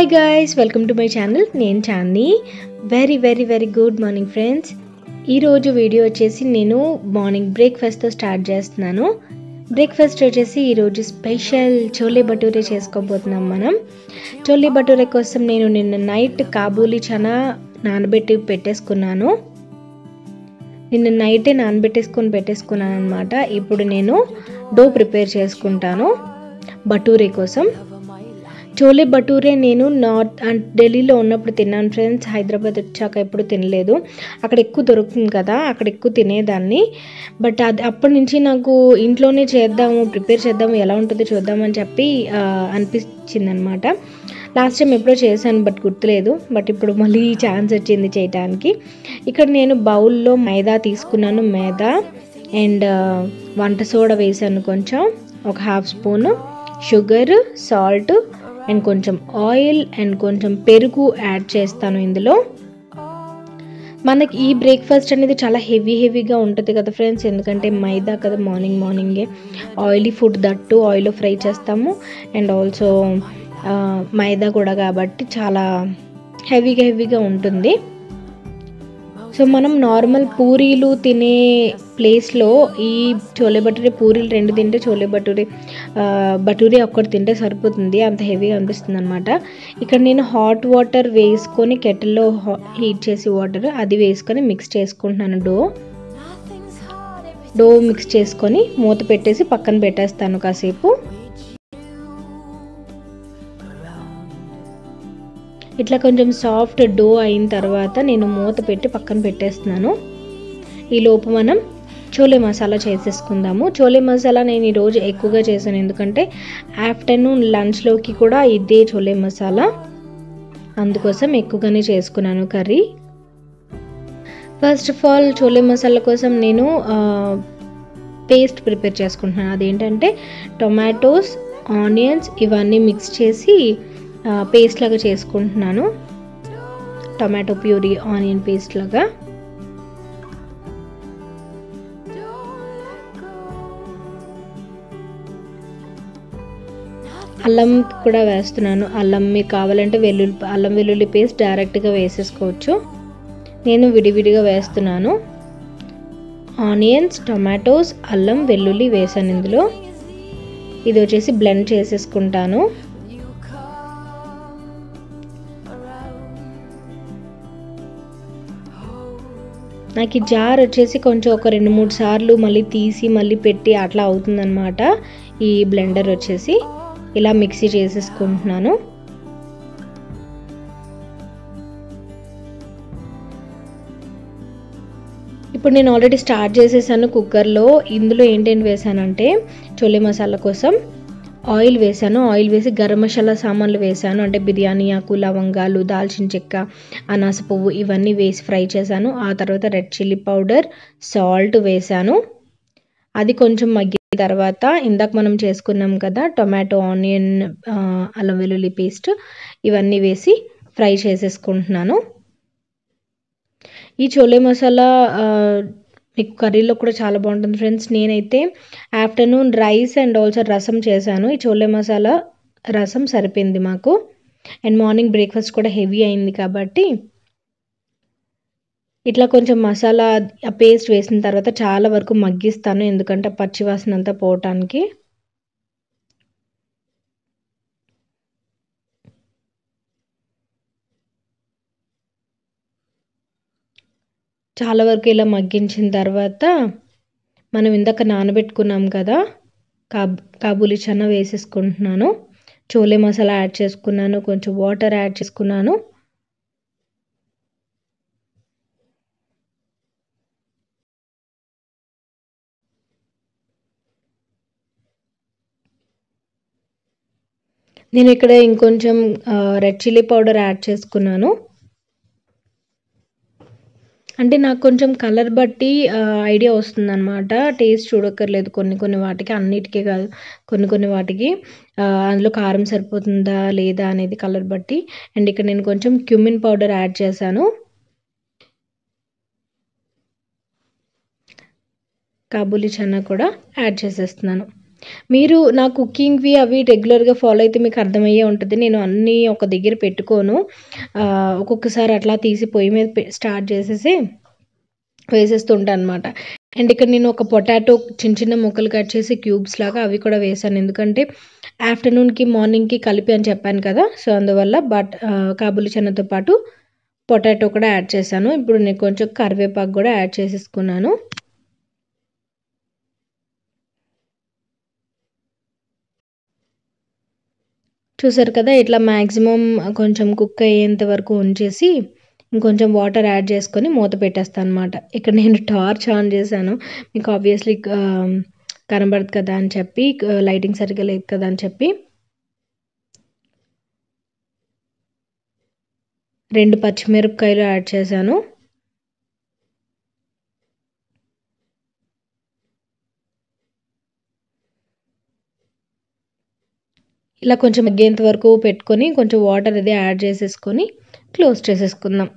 Hi guys, welcome to my channel. నేను Chandini. Very good morning friends. ఈరోజు video వచ్చేసి నేను మార్నింగ్ బ్రేక్ఫాస్ట్తో స్టార్ట్ చేస్తున్నాను. బ్రేక్ఫాస్ట్ వచ్చేసి ఈరోజు స్పెషల్ చోలే బటూరే చేసుకోబోతున్నాం మనం. చోలే బటూరే కోసం నేను నిన్న నైట్ కాబూలీ చనా నానబెట్టి పెట్టేసుకున్నాను. నిన్న నైటే పెట్టేసుకున్నాను అనమాట. ఇప్పుడు నేను డో ప్రిపేర్ చేసుకుంటాను బటూరే కోసం. చోలే బటూరే నేను ఢిల్లీలో ఉన్నప్పుడు తిన్నాను ఫ్రెండ్స్. హైదరాబాద్ వచ్చాక ఎప్పుడు తినలేదు. అక్కడ ఎక్కువ దొరుకుతుంది కదా, అక్కడ ఎక్కువ తినేదాన్ని. బట్ అది అప్పటి నుంచి నాకు ఇంట్లోనే ప్రిపేర్ చేద్దాము, ఎలా ఉంటుందో చూద్దామని చెప్పి అనిపించింది అనమాట. లాస్ట్ టైం ఎప్పుడో చేశాను బట్ గుర్తులేదు. బట్ ఇప్పుడు మళ్ళీ ఛాన్స్ వచ్చింది చేయడానికి. ఇక్కడ నేను బౌల్లో మైదా తీసుకున్నాను. మైదా అండ్ వంట సోడా వేసాను కొంచెం, ఒక half spoon sugar, salt and కొంచెం ఆయిల్ అండ్ కొంచెం పెరుగు యాడ్ చేస్తాను ఇందులో. మనకి ఈ బ్రేక్ఫాస్ట్ అనేది చాలా హెవీగా ఉంటుంది కదా ఫ్రెండ్స్, ఎందుకంటే మైదా కదా, మార్నింగే ఆయిలీ ఫుడ్, దట్టు ఆయిల్లో ఫ్రై చేస్తాము. అండ్ ఆల్సో మైదా కూడా కాబట్టి చాలా హెవీగా ఉంటుంది. సో మనం నార్మల్ పూరీలు తినే ప్లేస్లో ఈ చోలే బటూరే, పూరీలు 2 తింటే చోలే బటూరే ఒక్కటి తింటే సరిపోతుంది, అంత హెవీగా అనిపిస్తుంది అనమాట. ఇక్కడ నేను హాట్ వాటర్ వేసుకొని కెటిల్లో హీట్ చేసి వాటర్ అది వేసుకొని మిక్స్ చేసుకుంటున్నాను. డో మిక్స్ చేసుకొని మూత పెట్టేసి పక్కన పెట్టేస్తాను కాసేపు. ఇట్లా కొంచెం సాఫ్ట్ డో అయిన తర్వాత నేను మూత పెట్టి పక్కన పెట్టేస్తున్నాను. ఈ లోపు మనం చోలే మసాలా చేసేసుకుందాము. చోలే మసాలా నేను ఈరోజు ఎక్కువగా చేశాను, ఎందుకంటే ఆఫ్టర్నూన్ లంచ్లోకి కూడా ఇదే చోలే మసాలా, అందుకోసం ఎక్కువగానే చేసుకున్నాను curry. First of all chole masala కోసం నేను పేస్ట్ ప్రిపేర్ చేసుకుంటున్నాను. అదేంటంటే టొమాటోస్, ఆనియన్స్ ఇవన్నీ మిక్స్ చేసి పేస్ట్ లాగా చేసుకుంటున్నాను. టొమాటో ప్యూరీ, ఆనియన్ పేస్ట్ లాగా. అల్లం కూడా వేస్తున్నాను. అల్లం మీకు కావాలంటే అల్లం వెల్లుల్లి పేస్ట్ డైరెక్ట్గా వేసేసుకోవచ్చు. నేను విడివిడిగా వేస్తున్నాను. ఆనియన్స్, టొమాటోస్, అల్లం వెల్లుల్లి వేసాను ఇందులో. ఇది వచ్చేసి బ్లెండ్ చేసేసుకుంటాను. నాకు ఈ జార్ వచ్చేసి కొంచెం ఒక 2-3 సార్లు మళ్ళీ తీసి మళ్ళీ పెట్టి అట్లా అవుతుందన్నమాట. ఈ బ్లెండర్ వచ్చేసి ఇలా మిక్సీ చేసేసుకుంటున్నాను. ఇప్పుడు నేను ఆల్రెడీ స్టార్ట్ చేసేసాను కుక్కర్లో. ఇందులో ఏంటేంటి వేసానంటే చోలే మసాలా కోసం ఆయిల్ వేసాను. ఆయిల్ వేసి గరం మసాలా సామాన్లు వేసాను, అంటే బిర్యానీ ఆకు, లవంగాలు, దాల్చిన చెక్క, అనాస పువ్వు ఇవన్నీ వేసి ఫ్రై చేశాను. ఆ తర్వాత రెడ్ చిల్లీ పౌడర్, సాల్ట్ వేసాను. అది కొంచెం మగ్గిన తర్వాత ఇందాక మనం చేసుకున్నాం కదా టొమాటో, ఆనియన్, అల్లం వెల్లుల్లి పేస్ట్ ఇవన్నీ వేసి ఫ్రై చేసేసుకుంటున్నాను. ఈ చోలే మసాలా మీకు కర్రీలో కూడా చాలా బాగుంటుంది ఫ్రెండ్స్. నేనైతే ఆఫ్టర్నూన్ రైస్ అండ్ ఆల్సో రసం చేశాను. ఈ చోలే మసాలా రసం సరిపోయింది మాకు. అండ్ మార్నింగ్ బ్రేక్ఫాస్ట్ కూడా హెవీ అయింది కాబట్టి ఇట్లా కొంచెం మసాలా పేస్ట్ వేసిన తర్వాత చాలా వరకు మగ్గిస్తాను, ఎందుకంటే పచ్చివాసన అంతా పోవటానికి. చాలా వరకు ఇలా మగ్గించిన తర్వాత మనం ఇందాక నానబెట్టుకున్నాం కదా కాబూలీ చనా వేసేసుకుంటున్నాను. చోలే మసాలా యాడ్ చేసుకున్నాను, కొంచెం వాటర్ యాడ్ చేసుకున్నాను. నేను ఇక్కడ ఇంకొంచెం రెడ్ చిల్లీ పౌడర్ యాడ్ చేసుకున్నాను. అంటే నాకు కొంచెం కలర్ బట్టి ఐడియా వస్తుందన్నమాట. టేస్ట్ చూడక్కర్లేదు కొన్ని వాటికి, అన్నిటికీ కాదు, కొన్ని వాటికి అందులో కారం సరిపోతుందా లేదా అనేది కలర్ బట్టి. అండ్ ఇక్కడ నేను కొంచెం క్యూమిన్ పౌడర్ యాడ్ చేశాను. కాబూలీ చనా కూడా యాడ్ చేసేస్తున్నాను. మీరు నా కుకింగ్‌వి అవి రెగ్యులర్‌గా ఫాలో అయితే మీకు అర్థమయ్యే ఉంటది. నేను అన్నీ ఒక దగ్గర పెట్టుకోను. ఒక్కొక్కసారి అట్లా తీసి పొయ్యి మీద స్టార్ట్ చేసేసి వేసేస్తుంటా అనమాట. అండ్ ఇక్కడ నేను ఒక పొటాటో చిన్న చిన్న ముక్కలు కట్ చేసి క్యూబ్స్ లాగా అవి కూడా వేశాను. ఎందుకంటే ఆఫ్టర్‌నూన్‌కి, మార్నింగ్‌కి కలిపి అని చెప్పాను కదా! సో, అందువల్ల కాబూలి చనాతో పాటు పొటాటో కూడా యాడ్ చేశాను. ఇప్పుడు నేను కొంచెం కరివేపాకు కూడా యాడ్ చేసేసుకున్నాను. చూసారు కదా! ఇట్లా మాక్సిమం కొంచెం కుక్ అయ్యేంత వరకు ఉంచేసి ఇంకొంచెం వాటర్ యాడ్ చేసుకొని మూత పెట్టేస్తాను అనమాట. ఇక్కడ నేను టార్చ్ ఆన్ చేశాను. మీకు ఆబ్వియస్లీ కనబడదు కదా అని చెప్పి, లైటింగ్ సరిగ్గా లేదు కదా అని చెప్పి 2 పచ్చిమిరపకాయలు యాడ్ చేశాను. ఇలా కొంచెం మగ్గేంత వరకు పెట్టుకొని కొంచెం వాటర్ అది యాడ్ చేసేసుకొని క్లోజ్ చేసేసుకుందాం.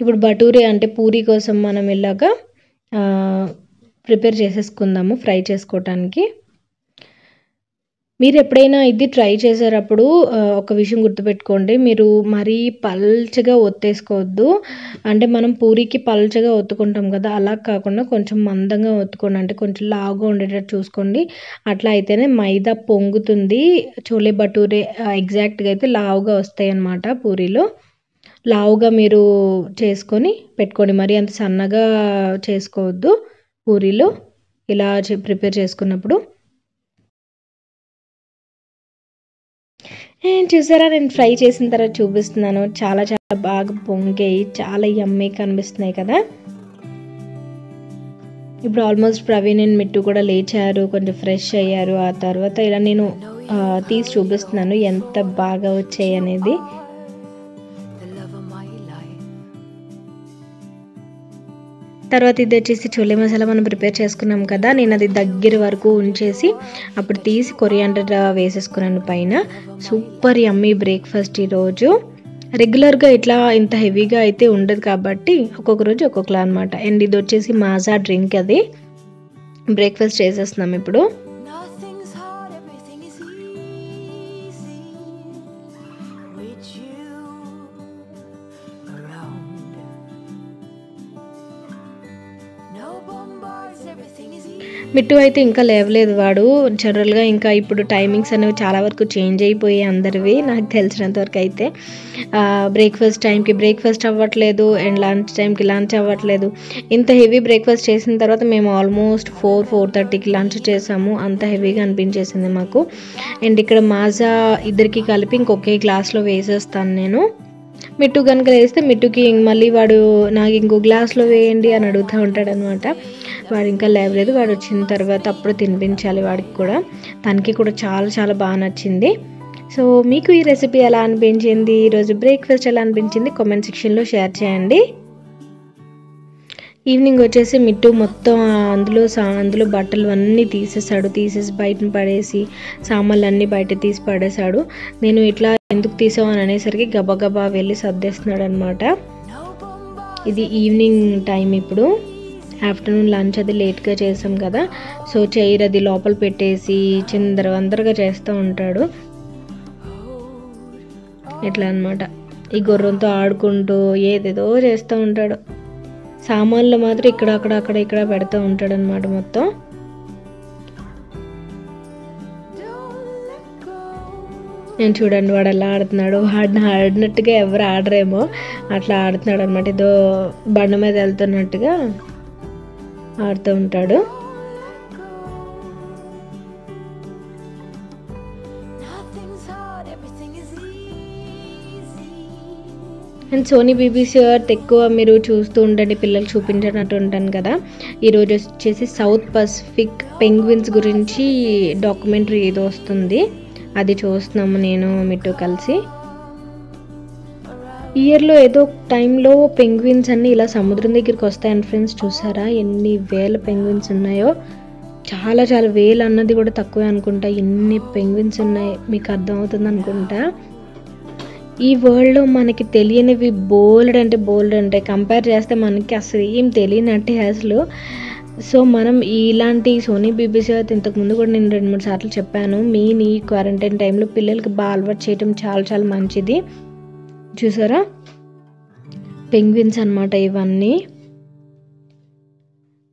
ఇప్పుడు బటూరే అంటే పూరీ కోసం మనం ఇలాగా ప్రిపేర్ చేసేసుకుందాము ఫ్రై చేసుకోవటానికి. మీరు ఎప్పుడైనా ఇది ట్రై చేసేటప్పుడు ఒక విషయం గుర్తుపెట్టుకోండి. మీరు మరీ పల్చగా ఒత్తేసుకోవద్దు. అంటే మనం పూరీకి పల్చగా ఒత్తుకుంటాం కదా! అలా కాకుండా కొంచెం మందంగా ఒత్తుకోండి. అంటే కొంచెం లావుగా ఉండేటట్టు చూసుకోండి. అట్లా అయితేనే మైదా పొంగుతుంది. చోలే భటూరే ఎగ్జాక్ట్‌గా అయితే లావుగా వస్తాయన్నమాట పూరీలు. లావుగా మీరు చేసుకొని పెట్టుకోండి. మరీ అంత సన్నగా చేసుకోవద్దు పూరీలు ఇలా ప్రిపేర్ చేసుకున్నప్పుడు. చూసారా, నేను ఫ్రై చేసిన తర్వాత చూపిస్తున్నాను. చాలా చాలా బాగా పొంగాయి. చాలా యమ్మీగా కనిపిస్తున్నాయి కదా! ఇప్పుడు ఆల్మోస్ట్ ప్రవీణ్ అండ్ మిట్టు కూడా లేచారు. కొంచెం ఫ్రెష్ అయ్యారు. ఆ తర్వాత ఇలా నేను తీసి చూపిస్తున్నాను ఎంత బాగా వచ్చాయి అనేది. తర్వాత ఇది వచ్చేసి చోలే మసాలా మనం ప్రిపేర్ చేసుకున్నాం కదా! నేను అది దగ్గర వరకు ఉంచేసి అప్పుడు తీసి కొరియాండర్ వేసేసుకున్నాను పైన. సూపర్ యమ్మీ బ్రేక్ఫాస్ట్ ఈరోజు. రెగ్యులర్గా ఇట్లా ఇంత హెవీగా అయితే ఉండదు కాబట్టి ఒక్కొక్క రోజు ఒక్కొక్కలా అనమాట. అండ్ ఇది వచ్చేసి మాజా డ్రింక్, అది బ్రేక్ఫాస్ట్ చేసేస్తున్నాం ఇప్పుడు. మిట్టు అయితే ఇంకా లేవలేదు. వాడు జనరల్గా ఇంకా ఇప్పుడు టైమింగ్స్ అనేవి చాలా వరకు చేంజ్ అయిపోయాయి అందరివి. నాకు తెలిసినంత వరకు అయితే బ్రేక్ఫాస్ట్ టైంకి బ్రేక్ఫాస్ట్ అవ్వట్లేదు అండ్ లంచ్ టైంకి లంచ్ అవ్వట్లేదు. ఇంత హెవీ బ్రేక్ఫాస్ట్ చేసిన తర్వాత మేము ఆల్మోస్ట్ 4:30కి లంచ్ చేసాము. అంత హెవీగా అనిపించేసింది మాకు. అండ్ ఇక్కడ మాజా ఇద్దరికి కలిపి ఇంకొకే గ్లాస్లో వేసేస్తాను నేను. మిట్టు కనుక వేస్తే మిట్టుకి మళ్ళీ వాడు నాకు ఇంకో గ్లాస్లో వేయండి అని అడుగుతూ ఉంటాడు అనమాట. వాడు ఇంకా లేవలేదు. వాడు వచ్చిన తర్వాత అప్పుడు తినిపించాలి వాడికి కూడా. తనకి కూడా చాలా చాలా బాగా నచ్చింది. సో మీకు ఈ రెసిపీ ఎలా అనిపించింది, ఈరోజు బ్రేక్ఫాస్ట్ ఎలా అనిపించింది కామెంట్ సెక్షన్లో షేర్ చేయండి. ఈవినింగ్ వచ్చేసి మిట్టు మొత్తం అందులో బట్టలు అన్నీ తీసేసి బయటను పడేసి సామాన్లు అన్నీ బయట తీసి పడేశాడు. నేను ఇట్లా ఎందుకు తీసావు అని అనేసరికి గబగబా వెళ్ళి సర్దేస్తున్నాడు అనమాట. ఇది ఈవినింగ్ టైం. ఇప్పుడు ఆఫ్టర్నూన్ లంచ్ అది లేట్గా చేసాం కదా, సో చైర్ అది లోపల పెట్టేసి చిందరవందరగా చేస్తూ ఉంటాడు. ఇట్లా అనమాట. ఈ గుర్రంతో ఆడుకుంటూ ఏదేదో చేస్తూ ఉంటాడు. సామాన్లు మాత్రం ఇక్కడ పెడుతూ ఉంటాడు అనమాట మొత్తం. నేను చూడండి వాడు ఎలా ఆడుతున్నాడు. వాడిని ఆడినట్టుగా ఎవరు ఆడరేమో అట్లా ఆడుతున్నాడు అనమాట. ఏదో బండ మీద వెళ్తున్నట్టుగా ఆడుతూ ఉంటాడు. అండ్ సోనీ బీబీసీ ఎర్త్ ఎక్కువ మీరు చూస్తూ ఉండండి, పిల్లలు చూపించినట్టు ఉంటాను కదా. ఈరోజు వచ్చేసి సౌత్ పసిఫిక్ పెంగ్విన్స్ గురించి డాక్యుమెంటరీ ఏదో వస్తుంది, అది చూస్తున్నాము నేను మిట్టు కలిసి. ఇయర్లో ఏదో టైంలో పెంగ్విన్స్ అన్నీ ఇలా సముద్రం దగ్గరికి వస్తాయని ఫ్రెండ్స్. చూసారా ఎన్ని వేల పెంగ్విన్స్ ఉన్నాయో. చాలా చాలా వేలు అన్నది కూడా తక్కువే అనుకుంటా. ఎన్ని పెంగ్విన్స్ ఉన్నాయి మీకు అర్థమవుతుంది అనుకుంటా. ఈ వరల్డ్లో మనకి తెలియనివి బోల్డ్ అంటే బోల్డ్ ఉంటాయి. కంపేర్ చేస్తే మనకి అసలు ఏం తెలియనట్టే అసలు. సో మనం ఇలాంటి సోనీ బీబీసీ అయితే ఇంతకుముందు కూడా నేను 2-3 సార్లు చెప్పాను. మెయిన్ ఈ క్వారంటైన్ టైంలో పిల్లలకి బాగా అలవాటు చేయడం చాలా చాలా మంచిది. చూసారా పెంగ్విన్స్ అన్నమాట ఇవన్నీ.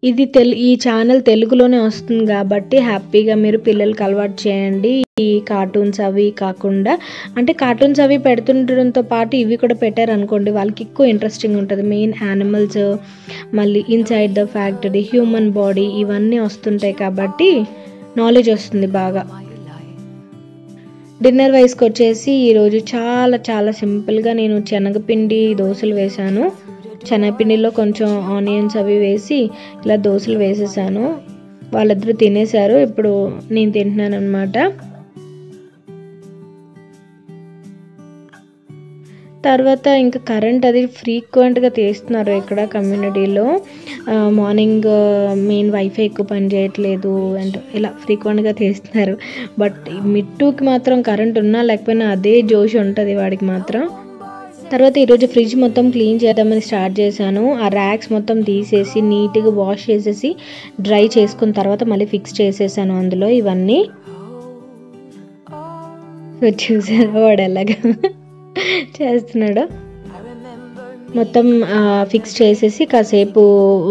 ఇది ఈ ఛానల్ తెలుగులోనే వస్తుంది కాబట్టి హ్యాపీగా మీరు పిల్లలకి అలవాటు చేయండి. ఈ కార్టూన్స్ అవి కాకుండా, అంటే కార్టూన్స్ అవి పెడుతుండడంతో పాటు ఇవి కూడా పెట్టారనుకోండి వాళ్ళకి ఎక్కువ ఇంట్రెస్టింగ్ ఉంటుంది. మెయిన్ యానిమల్స్, మళ్ళీ inside the factory, human body ఇవన్నీ వస్తుంటాయి కాబట్టి నాలెడ్జ్ వస్తుంది బాగా. డిన్నర్ వైస్కి వచ్చేసి ఈరోజు చాలా చాలా సింపుల్గా నేను శనగపిండి దోశలు వేశాను. శనగపిండిలో కొంచెం ఆనియన్స్ అవి వేసి ఇలా దోశలు వేసేసాను. వాళ్ళిద్దరూ తినేశారు. ఇప్పుడు నేను తింటున్నాను అనమాట. తర్వాత ఇంకా కరెంట్ అది ఫ్రీక్వెంట్గా తీస్తున్నారు ఇక్కడ కమ్యూనిటీలో. మార్నింగ్ మెయిన్ వైఫై ఎక్కువ పని చేయట్లేదు అండ్ ఇలా ఫ్రీక్వెంట్గా తీస్తున్నారు. బట్ మిట్టుకి మాత్రం కరెంట్ ఉన్నా లేకపోయినా అదే జోష్ ఉంటుంది వాడికి మాత్రం. తర్వాత ఈరోజు ఫ్రిడ్జ్ మొత్తం క్లీన్ చేద్దామని స్టార్ట్ చేశాను. ఆ ర్యాక్స్ మొత్తం తీసేసి నీట్గా వాష్ చేసేసి డ్రై చేసుకున్న తర్వాత మళ్ళీ ఫిక్స్ చేసేసాను అందులో ఇవన్నీ. సో చూసారా వాడు ఎలాగా చేస్తున్నాడు. మొత్తం ఫిక్స్ చేసేసి కాసేపు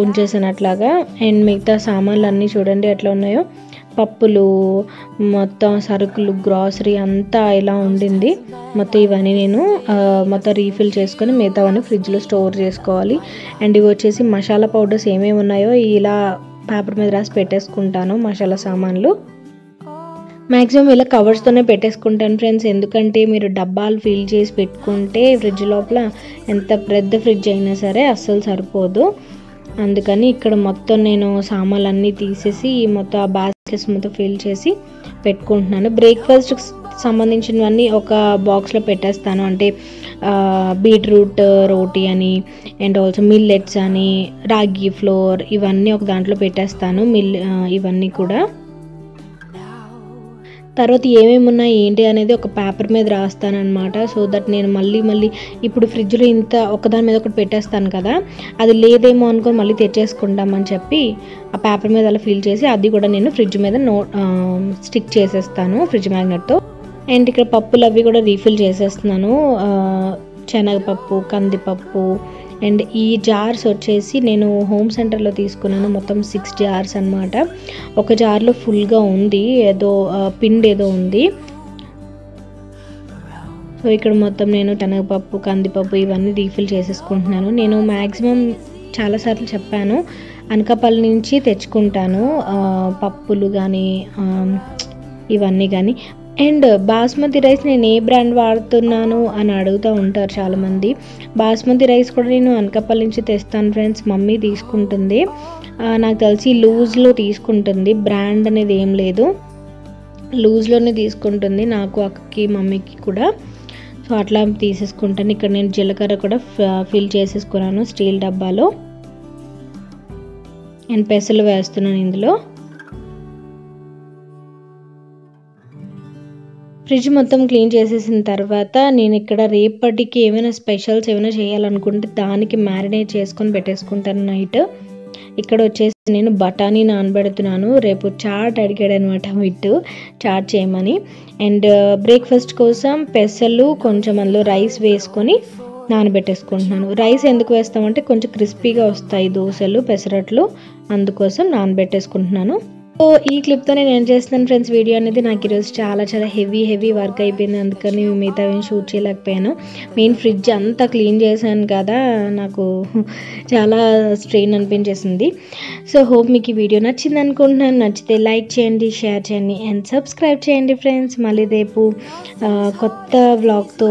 ఉంచేసాను అట్లాగా. అండ్ మిగతా సామాన్లు అన్నీ చూడండి ఎట్లా ఉన్నాయో. పప్పులు, మొత్తం సరుకులు, గ్రాసరీ అంతా ఇలా ఉండింది. మొత్తం ఇవన్నీ నేను మొత్తం రీఫిల్ చేసుకొని మిగతావన్నీ ఫ్రిడ్జ్లో స్టోర్ చేసుకోవాలి. అండ్ ఇవి వచ్చేసి మసాలా పౌడర్స్ ఏమేమి ఉన్నాయో ఇలా పేపర్ మీద రాసి పెట్టేసుకుంటాను. మసాలా సామాన్లు మ్యాక్సిమం ఇలా కవర్స్తోనే పెట్టేసుకుంటాను ఫ్రెండ్స్. ఎందుకంటే మీరు డబ్బాలు ఫిల్ చేసి పెట్టుకుంటే ఫ్రిడ్జ్ లోపల ఎంత పెద్ద ఫ్రిడ్జ్ అయినా సరే అస్సలు సరిపోదు. అందుకని ఇక్కడ మొత్తం నేను సామాన్లన్నీ తీసేసి మొత్తం ఆ బాస్కెట్స్ మొత్తం ఫిల్ చేసి పెట్టుకుంటున్నాను. బ్రేక్ఫాస్ట్కి సంబంధించినవన్నీ ఒక బాక్స్లో పెట్టేస్తాను. అంటే బీట్రూట్ రోటీ అని, అండ్ ఆల్సో మిల్లెట్స్ అని, రాగి ఫ్లోర్ ఇవన్నీ ఒక దాంట్లో పెట్టేస్తాను. ఇవన్నీ కూడా తర్వాత ఏమేమి ఉన్నాయి ఏంటి అనేది ఒక పేపర్ మీద రాస్తాను అనమాట. సో దట్ నేను మళ్ళీ ఇప్పుడు ఫ్రిడ్జ్లో ఇంత ఒకదాని మీద ఒకటి పెట్టేస్తాను కదా, అది లేదేమో అనుకొని మళ్ళీ తెచ్చేసుకుంటామని చెప్పి ఆ పేపర్ మీద అలా ఫిల్ చేసి అది కూడా నేను ఫ్రిడ్జ్ మీద స్టిక్ చేసేస్తాను ఫ్రిడ్జ్ మ్యాగ్నెట్తో. అండ్ ఇక్కడ పప్పులు అవి కూడా రీఫిల్ చేసేస్తున్నాను. శనగపప్పు, కందిపప్పు. అండ్ ఈ జార్స్ వచ్చేసి నేను హోమ్ సెంటర్లో తీసుకున్నాను. మొత్తం 6 జార్స్ అనమాట. ఒక జార్లో ఫుల్గా ఉంది, ఏదో పిండి ఏదో ఉంది. సో ఇక్కడ మొత్తం నేను శనగపప్పు, కందిపప్పు ఇవన్నీ రీఫిల్ చేసేసుకుంటున్నాను. నేను మ్యాక్సిమం చాలాసార్లు చెప్పాను అనకాపల్లి నుంచి తెచ్చుకుంటాను పప్పులు కానీ ఇవన్నీ కానీ. అండ్ బాస్మతి రైస్ నేను ఏ బ్రాండ్ వాడుతున్నాను అని అడుగుతూ ఉంటారు చాలామంది. బాస్మతి రైస్ కూడా నేను అనకాపల్లి నుంచి తెస్తాను ఫ్రెండ్స్. మమ్మీ తీసుకుంటుంది, నాకు తెలిసి లూజ్లో తీసుకుంటుంది, బ్రాండ్ అనేది ఏం లేదు, లూజ్లోనే తీసుకుంటుంది. నాకు అక్కకి మమ్మీకి కూడా. సో అట్లా తీసేసుకుంటాను. ఇక్కడ నేను జీలకర్ర కూడా ఫిల్ చేసేసుకున్నాను స్టీల్ డబ్బాలో. అండ్ పెసలు వేస్తున్నాను ఇందులో. ఫ్రిడ్జ్ మొత్తం క్లీన్ చేసేసిన తర్వాత నేను ఇక్కడ రేపటికి ఏమైనా స్పెషల్స్ ఏమైనా చేయాలనుకుంటే దానికి మ్యారినేట్ చేసుకొని పెట్టేసుకుంటాను నైట్. ఇక్కడ వచ్చేసి నేను బఠానీ నానబెడుతున్నాను. రేపు చాట్ అడిగాడు అనమాట విట్టు చాట్ చేయమని. అండ్ బ్రేక్ఫాస్ట్ కోసం పెసలు కొంచెం అందులో రైస్ వేసుకొని నానబెట్టేసుకుంటున్నాను. రైస్ ఎందుకు వేస్తామంటే కొంచెం క్రిస్పీగా వస్తాయి దోశలు, పెసరట్లు, అందుకోసం నానబెట్టేసుకుంటున్నాను. సో ఈ క్లిప్తో నేను ఏం చేస్తున్నాను ఫ్రెండ్స్, వీడియో అనేది నాకు ఈరోజు చాలా చాలా హెవీ వర్క్ అయిపోయింది. అందుకని మిగతా ఏం షూట్ చేయలేకపోయాను. మెయిన్ ఫ్రిడ్జ్ అంతా క్లీన్ చేశాను కదా, నాకు చాలా స్ట్రెయిన్ అనిపించేసింది. సో హోప్ మీకు ఈ వీడియో నచ్చింది అనుకుంటున్నాను. నచ్చితే లైక్ చేయండి, షేర్ చేయండి అండ్ సబ్స్క్రైబ్ చేయండి ఫ్రెండ్స్. మళ్ళీ రేపు కొత్త వ్లాగ్తో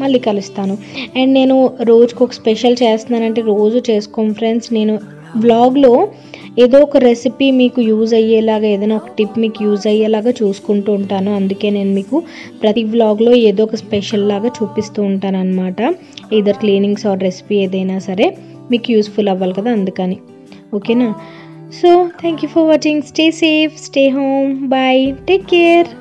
మళ్ళీ కలుస్తాను. అండ్ నేను రోజుకు ఒక స్పెషల్ చేస్తున్నానంటే రోజు చేసుకోం ఫ్రెండ్స్. నేను వ్లాగ్లో ఏదో ఒక రెసిపీ మీకు యూజ్ అయ్యేలాగా, ఏదైనా ఒక టిప్ మీకు యూజ్ అయ్యేలాగా చూసుకుంటూ ఉంటాను. అందుకే నేను మీకు ప్రతి వ్లాగ్లో ఏదో ఒక స్పెషల్ లాగా చూపిస్తూ ఉంటాను అనమాట. ఈదర్ క్లీనింగ్స్ ఆర్ రెసిపీ ఏదైనా సరే మీకు యూస్ఫుల్ అవ్వాలి కదా, అందుకని. ఓకేనా? So thank you for watching. Stay safe, stay home, bye, take care.